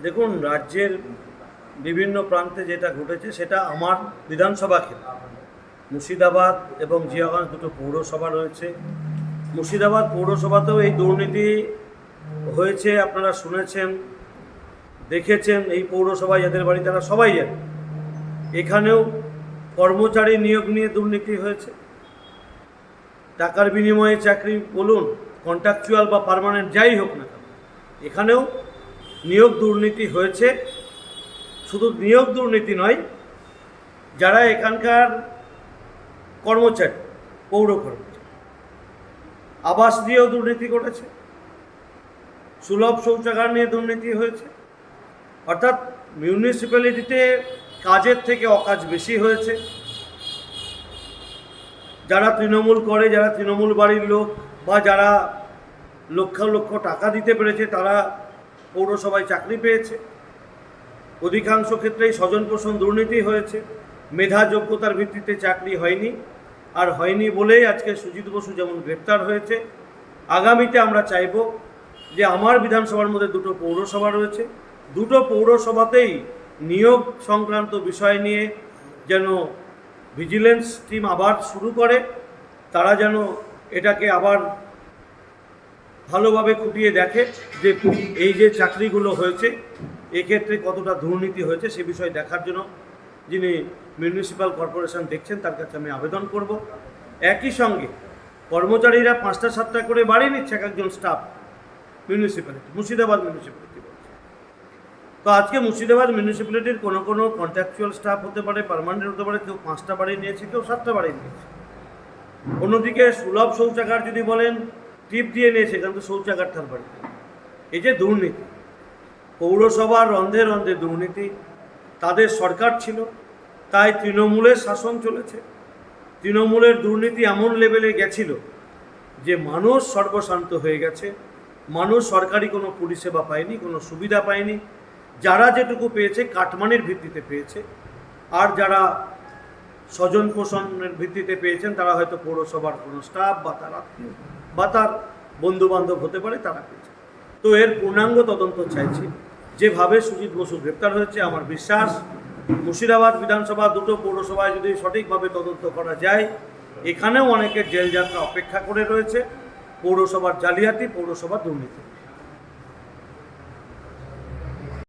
দেখুন, রাজ্যের বিভিন্ন প্রান্তে যেটা ঘটেছে সেটা আমার বিধানসভা ক্ষেত্র মুর্শিদাবাদ এবং জিয়াগঞ্জ দুটো পৌরসভা রয়েছে। মুর্শিদাবাদ পৌরসভাতেও এই দুর্নীতি হয়েছে, আপনারা শুনেছেন, দেখেছেন। এই পৌরসভায় যাদের বাড়ি তারা সবাই জানে। এখানেও কর্মচারী নিয়োগ নিয়ে দুর্নীতি হয়েছে। টাকার বিনিময়ে চাকরি বলুন, কন্ট্রাকচুয়াল বা পার্মানেন্ট যাই হোক না কেন, এখানেও নিয়োগ দুর্নীতি হয়েছে। শুধু নিয়োগ দুর্নীতি নয়, যারা এখানকার কর্মচারী, পৌর কর্মচারী, আবাস দিয়েও দুর্নীতি ঘটেছে, সুলভ শৌচাগার নিয়ে দুর্নীতি হয়েছে। অর্থাৎ মিউনিসিপ্যালিটিতে কাজের থেকে অকাজ বেশি হয়েছে। যারা তৃণমূল করে, যারা তৃণমূল বাড়ির লোক বা যারা লক্ষ লক্ষ টাকা দিতে পেরেছে, তারা পৌরসভায় চাকরি পেয়েছে। অধিকাংশ ক্ষেত্রেই স্বজন পোষণ দুর্নীতি হয়েছে। মেধা যোগ্যতার ভিত্তিতে চাকরি হয়নি, আর হয়নি বলেই আজকে সুজিত বসু যেমন গ্রেপ্তার হয়েছে। আগামীতে আমরা চাইব যে আমার বিধানসভার মধ্যে দুটো পৌরসভা রয়েছে, দুটো পৌরসভাতেই নিয়োগ সংক্রান্ত বিষয় নিয়ে যেন ভিজিলেন্স টিম আবার শুরু করে। তারা যেন এটাকে আবার ভালোভাবে খুঁটিয়ে দেখে যে এই যে চাকরিগুলো হয়েছে এক্ষেত্রে কতটা দুর্নীতি হয়েছে, সে বিষয়ে দেখার জন্য যিনি মিউনিসিপ্যাল কর্পোরেশন দেখছেন তার কাছে আমি আবেদন করব। একই সঙ্গে কর্মচারীরা 5টা 7টা করে বাড়ি নিচ্ছে এক একজন স্টাফ মিউনিসিপ্যালিটি, মুর্শিদাবাদ মিউনিসিপ্যালিটি বলছে। তো আজকে মুর্শিদাবাদ মিউনিসিপ্যালিটির কোনো কন্ট্রাকচুয়াল স্টাফ হতে পারে, পার্মানেন্ট হতে পারে, কেউ 5টা বাড়ি নিয়েছে, কেউ 7টা বাড়ি নিয়েছে। অন্যদিকে সুলভ শৌচাগার যদি বলেন, টিপ দিয়ে নিয়েছে, কিন্তু শৌচাগার তার বাড়িতে। এই যে দুর্নীতি, পৌরসভার রন্ধে রন্ধে দুর্নীতি। তাদের সরকার ছিল, তাই তৃণমূলের শাসন চলেছে। তৃণমূলের দুর্নীতি এমন লেভেলে গেছিল যে মানুষ সর্বশান্ত হয়ে গেছে। মানুষ সরকারি কোনো পরিষেবা পায়নি, কোনো সুবিধা পায়নি। যারা যেটুকু পেয়েছে কাটমানির ভিত্তিতে পেয়েছে, আর যারা স্বজন পোষণের ভিত্তিতে পেয়েছেন তারা হয়তো পৌরসভার কোনো স্টাফ বা তার আত্মীয় বা তার বন্ধুবান্ধব হতে পারে, তারা পেয়েছে। তো এর পূর্ণাঙ্গ তদন্ত চাইছি। যেভাবে সুজিত বসু গ্রেপ্তার হয়েছে, আমার বিশ্বাস মুর্শিদাবাদ বিধানসভা দুটো পৌরসভায় যদি সঠিকভাবে তদন্ত করা যায়, এখানেও অনেকের জেল যাত্রা অপেক্ষা করে রয়েছে। পৌরসভার জালিয়াতি, পৌরসভার দুর্নীতি।